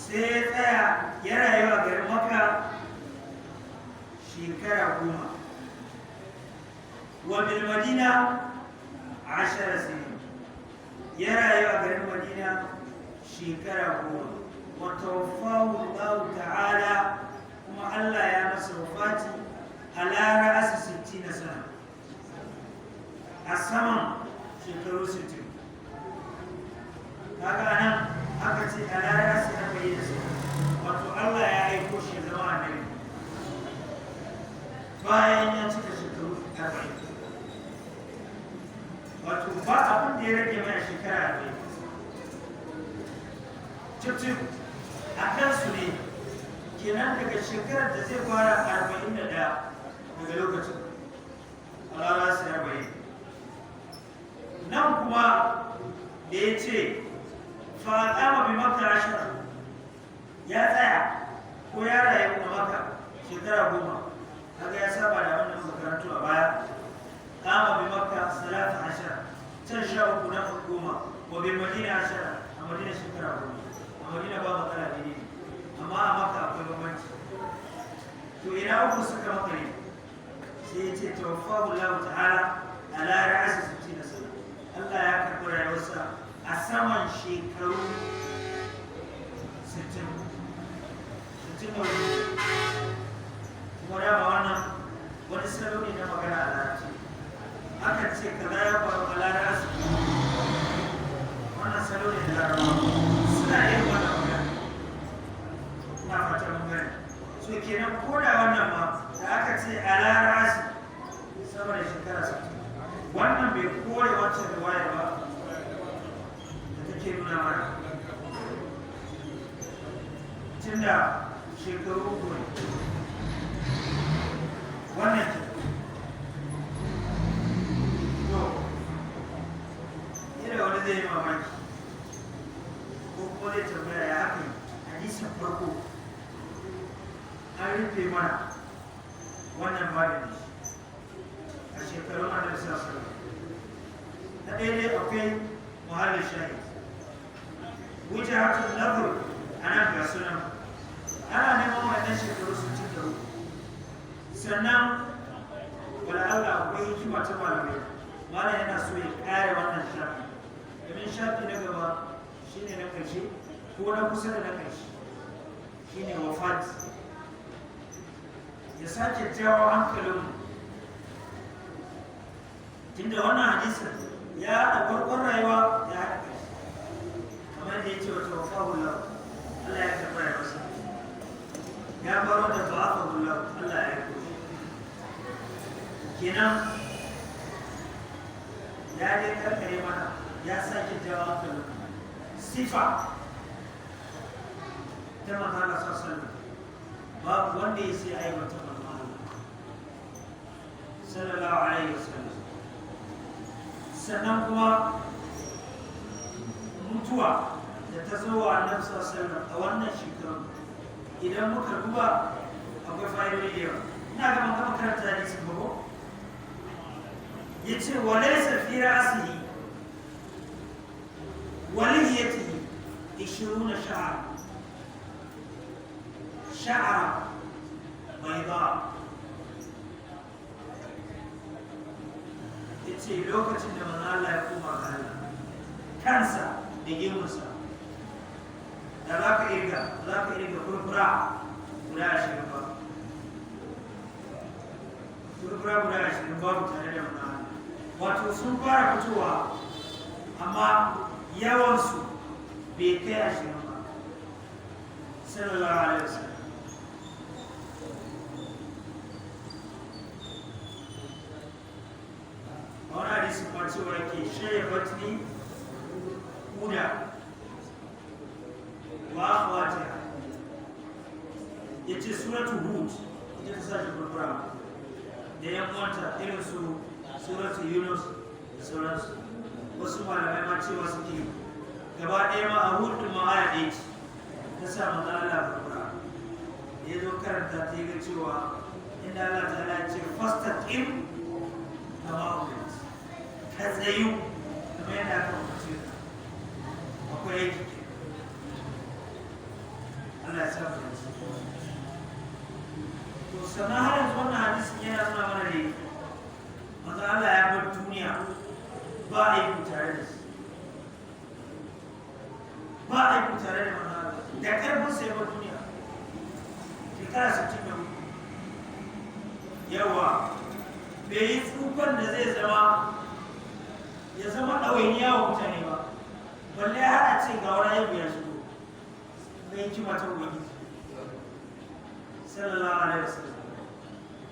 sai ya tsaya ya rayu a garin Makka shekara 10 wa bil Madina 10 sinin ya rayu a garin Madina shekara 10 wa tawaffahu Allah ta'ala kuma Allah ya masa wafati ala ra'asi 60 sana a saman shekaru 60 kaga nan aka ce ala ra'asi 40 wato Allah ya aiko shi zama annabi bayan ya cika shekaru 40 wato ba abin da ya rage mai shekara 40 cip a kansu ne kenan daga shekarar da zai fara 41 daga lokacin Allah sai 40 nan kuma da ya ce fa'ama bi Makka 10 ya tsaya ko ya rayu a Makka shekara 10 kaga ya saba da wannan makarantu a baya kama bi Makka 13 can 13 na 10 wa bil Madina 10 a Madina shekara 10 a Madina ba matsala ne amma a Makka akwai bambanci to ina uku suka maka ne sai ya ce tawaffahu Allah ta'ala ala ra'asi 60 sana Allah ya karɓi rayuwarsa a saman shekaru 60 kuma dama wannan wani salo ne na magana a larabci akan ce kaza ya faru a larabci wannan salo ne na larabci suna yin wannan magana na fata mun gani so kenan ko da wannan ma da aka ce a larabci sama da shekara 60 wannan bai kore wancan riwaya ba da take nuna mana tunda shekaru 10 wannan to yana wani zai yi mamaki ko kuma zai tambaya ya haka hadisin farko an rufe mana wannan ba da shi a shekarun annabi sallallahu alaihi na ɗaya dai akwai muhallin shahid wujahatul nazar anan ga sunan ana neman wannan shekaru 63 sannan wala Allah akwai hikima ta malamai malam yana so ya kare wannan shafi domin shafi na gaba shine na ƙarshe ko na kusa da na ƙarshe shine wafat ya sake jawo hankalin tunda wannan hadisin ya haɗa farkon rayuwa ya haɗa ƙarshe kamar da ya ce wata wafahullah Allah ya karɓa ya masa ya baro da ba'afahullah Allah ya yi kenan ya dai karkare mana ya sake jawo hankalin sifa ta manzana sassan babu wanda ya sai aiwata manzana sallallahu alaihi wasallam sannan kuma mutuwa da ta zo wa annabi sallallahu alaihi wasallam a wannan shekaru idan muka duba akwai fa'idodi da yawa ina ga makaranta hadisin ba yace walaysa fi ra'sihi waliyatihi 20 sha'ra bayda yace lokacin da manzo Allah ya koma ga Allah kansa da gemunsa da zaka irga furfura guda 20 ba furfura guda 20 babu tare da manzo wato sun fara fitowa amma yawansu bai kai 20 ba sallallahu alaihi wasallam wani hadisi kuma cewa yake shaya batni huda wa akhwatiha yace suratu hud ita ta sashi furfura da yan uwanta irin su suratu Yunus da sauransu wasu malamai ma cewa suke gaba ɗaya ma a hudu ma aya ɗaya ce ta sa manzo Allah furfura da ya zo karanta ta yi ga cewa inda Allah ta ce fastaqim kama umirt ka tsayu kamar yadda aka umarce ka akwai aiki ke sannan har yanzu wannan hadisin yana nuna mana ne manzo Allah ya bar duniya ba a yi tare da shi, ba a yi tare da manzo Allah da karfin sai bar duniya shekara 64 yawa bai yi tsufan da zai zama ya zama ɗawainiya wa mutane ba, balle ya haɗa ce ga wani ayyuka ya shigo na yi kima ta ubangiji sallallahu alaihi wasallam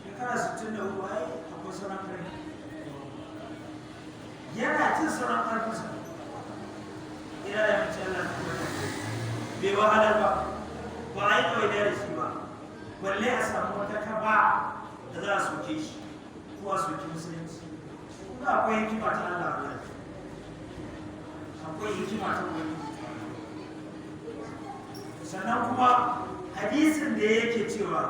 shekara 64 ai akwai sauran ƙarfi, yana cin sauran ƙarfinsa ina da mace Allah bai wahalar ba ba a yi ɗawainiya da shi ba, balle a samu wata kaba da za a soke shi ko a soke musulunci. Kuma akwai hikima ta Allah Allah, akwai hikima ta ubangiji. Sannan kuma hadisin da yake cewa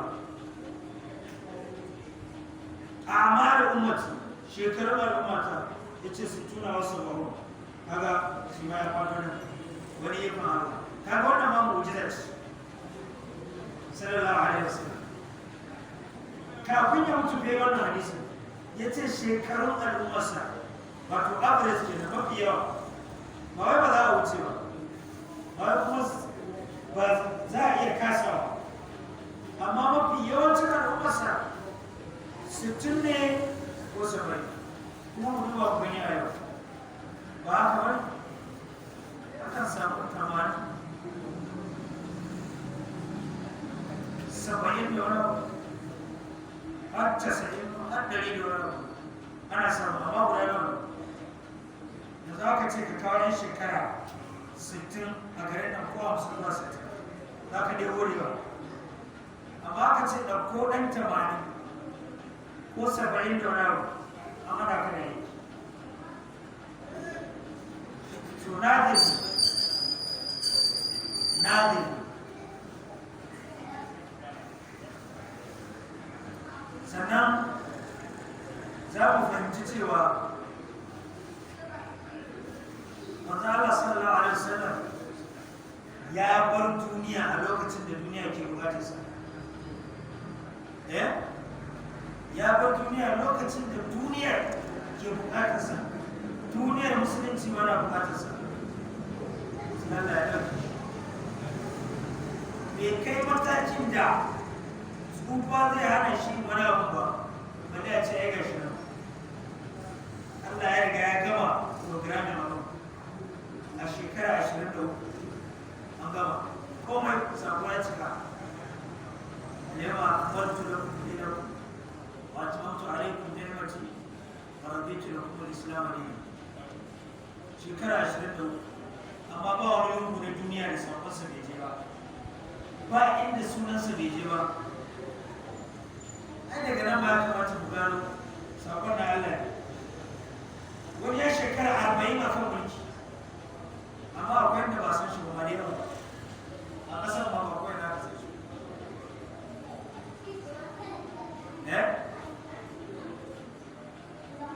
a'mal ummati, shekarun al'ummata yace 60 wasu baro, kaga shi ma ya fado nan wani ya fara, kaga wannan ma mu'jiza ce sallallahu alaihi wasallam. Kafin ya mutu bai wannan hadisin yace shekarun al'ummarsa wato average kenan mafi yawa, ba wai ba za a wuce ba, ba wai kuma ba za a iya kasawa, amma mafi yawancin al'ummarsa 60 ne ko 70, kuma mu duba ku gani a yau ba haka ba, akan samu 80 70 da wani har 90 har 100 da wani ana samu, amma guda yawan da za ka ce ka kawo yan shekara 60 a garin nan ko 50 zuwa 60 za ka dai horewa, amma ka ce ɗauko ɗan 80 ko 70 da wani abu an hana ka da yi to nadir sannan za mu fahimci cewa manzo Allah sallallahu alaihi wasallam ya bar duniya a lokacin da duniya ke bukatar sa, ya bar duniya lokacin da duniya ke bukatar sa, duniyar musulunci mana bukatar sa. Allah ya dauke bai kai matakin da tsufa zai hana shi wani abu ba, balle a ce ya gashi nan Allah ya riga ya gama programin abu a shekara 23 an gama komai sako ya cika. Lema kwantu da kuma wata mamtu alaikun ni'mati wa raditu lakum al-islam dinan, shekara 23, amma ba wani lungu na duniya da sakonsa bai je ba inda sunansa bai je ba. Ai daga nan ba ya kamata ku gano sakon na Allah. Wani ya shekara 40 a kan mulki, amma akwai inda ba san shi ba ne ba a ƙasar ma akwai na ka san shi.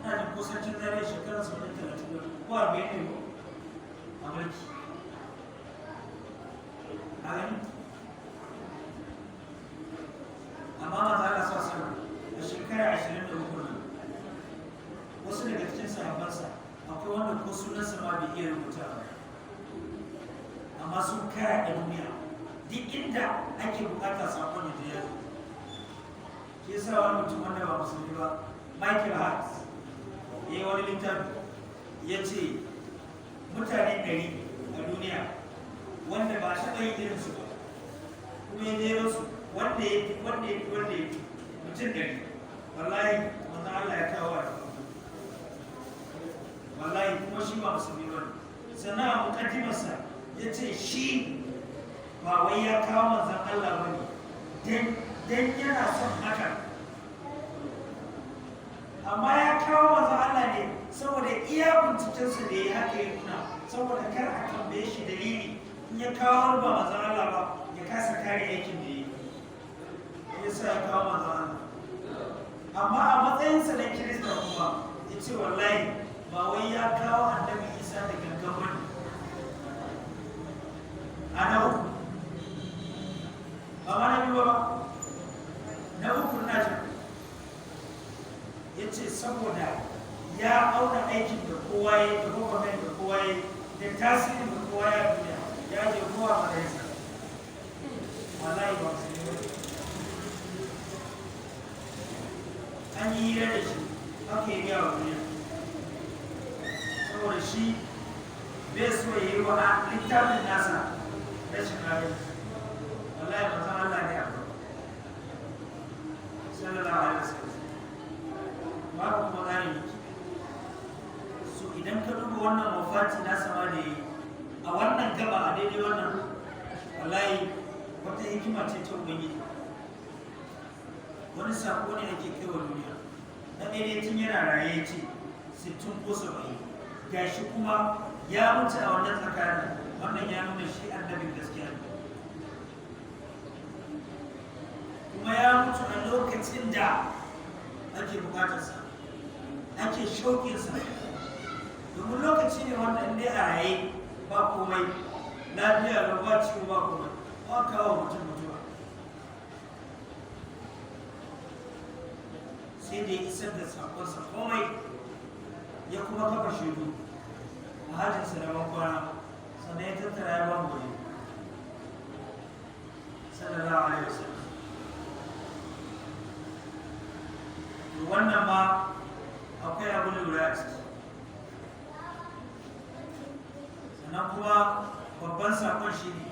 Ina jin kusancin dare shekarar 30 ko 40 ne a mulki. A gani? Amma maza Allah sa su a shekara 23 nan wasu daga cikin sahabbansa akwai wanda ko sunansa ma bai iya rubuta ba, amma sun kara da duniya duk inda ake bukata sakon da ya zo. Shi yasa wani mutum wanda ba musulmi ba, Michael Hart, ya yi wani littafi ya ce mutane 100 a duniya wanda ba shi ɗaya irinsu ba, kuma ya jero su wanda ya fi mutum 100, wallahi wanda Allah ya kawo a wallahi kuma shi ba musulmi ba ne. Sannan a mukaddimarsa ya ce shi ba wai ya kawo manzan Allah ba ne don yana son haka, amma ya kawo manzan Allah ne saboda iya bincikensa da ya haka ya nuna, saboda kar a tambaye shi dalili in ya kawo ba manzan Allah ba ya kasa kare aikin da ya yi, ya sa ya kawo manzan Allah. Amma a matsayinsa na Kirista kuma ya ce wallahi ba wai ya kawo annabi Isa da gangan bane. A na uku ba ma na biyu ba, na uku kowa ya da gwamnati da kowa ya da tasirin da kowa ya duniya ya je kowa a malaysa wallahi ba su ne an yi hira da shi aka yi gawa duniya saboda shi bai so ya yi wa littafin nasa rashin adalci wallahi ba zan Allah ne abu sallallahu alaihi wasallam ba kuma gane ne so idan ka duba wannan wafati na sama da yi a wannan gaba a daidai wannan wallahi wata hikima ce ta ubangiji wani sako ne ake kai wa duniya na daidai tun yana raye ce 60 ko 70 gashi kuma ya mutu a wannan tsakanin wannan ya nuna shi annabin gaskiya ne kuma ya mutu a lokacin da ake bukatarsa ake shauƙinsa domin lokaci ne wanda inda a raye ba komai lafiya da ba ciwo ba komai ba kawo mutum mutuwa sai da ya isar da sakonsa komai ya kuma kafa shaidu a hajjinsa da bankwana sannan ya tattara ya ban gobe sallallahu alaihi wasallam wannan ma akwai abin lura a ciki sannan kuma babban sakon shi ne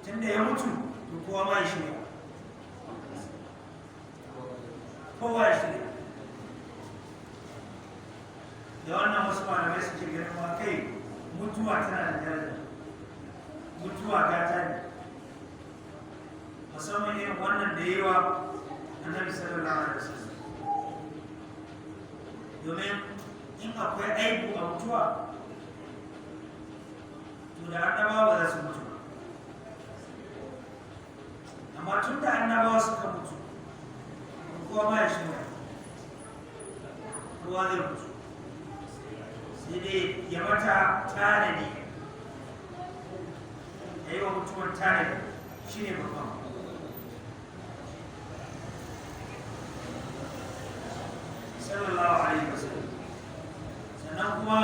tun da ya mutu to kowa ma ya shirya kowa ya shirya da wannan wasu malamai suke ganin ma kai mutuwa tana da daraja mutuwa gata ne musamman irin wannan da yawa annabi sallallahu alaihi wasallam domin in akwai aibu a mutuwa to da annabawa za su mutu amma tun da annabawa suka mutu kowa ma ya shirya kowa zai mutu sai dai ya mata tanadi ya yi wa mutuwar tanadi shi ne babban sallallahu alaihi wasallam sannan kuma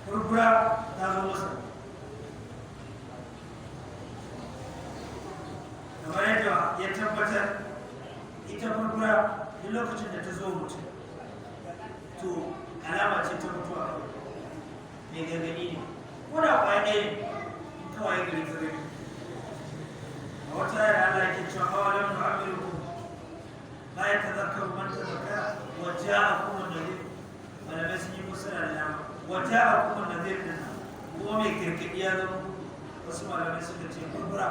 furfura ta zo masa kamar yadda ya tabbatar ita furfura duk lokacin da ta zo mutum to alama ce ta mutuwa mai gargadi ne ko da kwaya ɗaya ne kawai gari ta gani a wata yara Allah ke cewa awalan nu'amirukum la yatadhakkaru man tadhakkara wa ja'akum an-nadhir malamai sun yi musu da dama wa ja'akum an-nadhir din kuma mai gargadi ya zama wasu malamai suka ce furfura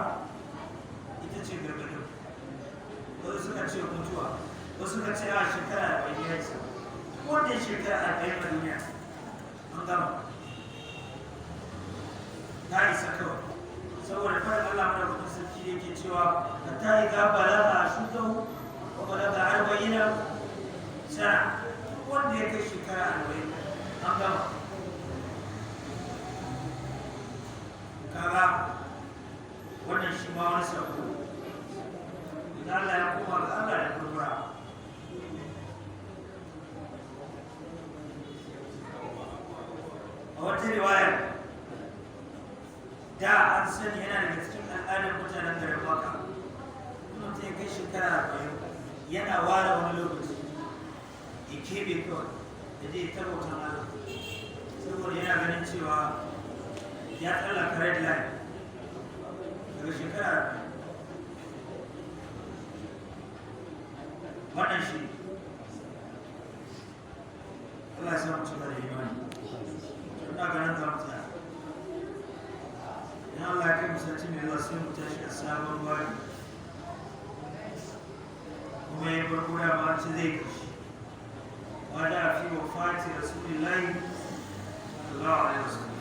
ita ce gargadin wasu suka ce mutuwa wasu suka ce a shekara da bai yi sa wanda ya shekara 40 a duniya an gama ta isa kawai saboda farin Allah mana kudin sarki da yake cewa ka ta yi ga balaga a shugabu ko balaga 40 sana wanda ya kai shekara 40 an gama kaga wannan shi ma wani sabo idan Allah ya koma ga Allah da kurkura a wata riwayar da an sani yana daga cikin al'adar mutanen garin Makka kuma ta kai shekara 40 yana ware wani lokaci ya kebe kawai da zai tarwata Allah saboda yana ganin cewa ya tsallaka red line daga shekara 40 wannan shi Allah ya samu cika da imani ina ganin za mu tsaya in Allah ya kai musaci mai zuwa sai mu tashi a sabon wari kuma ya bar guda ma ce zai kashi wadda a fi wa fati rasulillahi sallallahu alaihi wasallam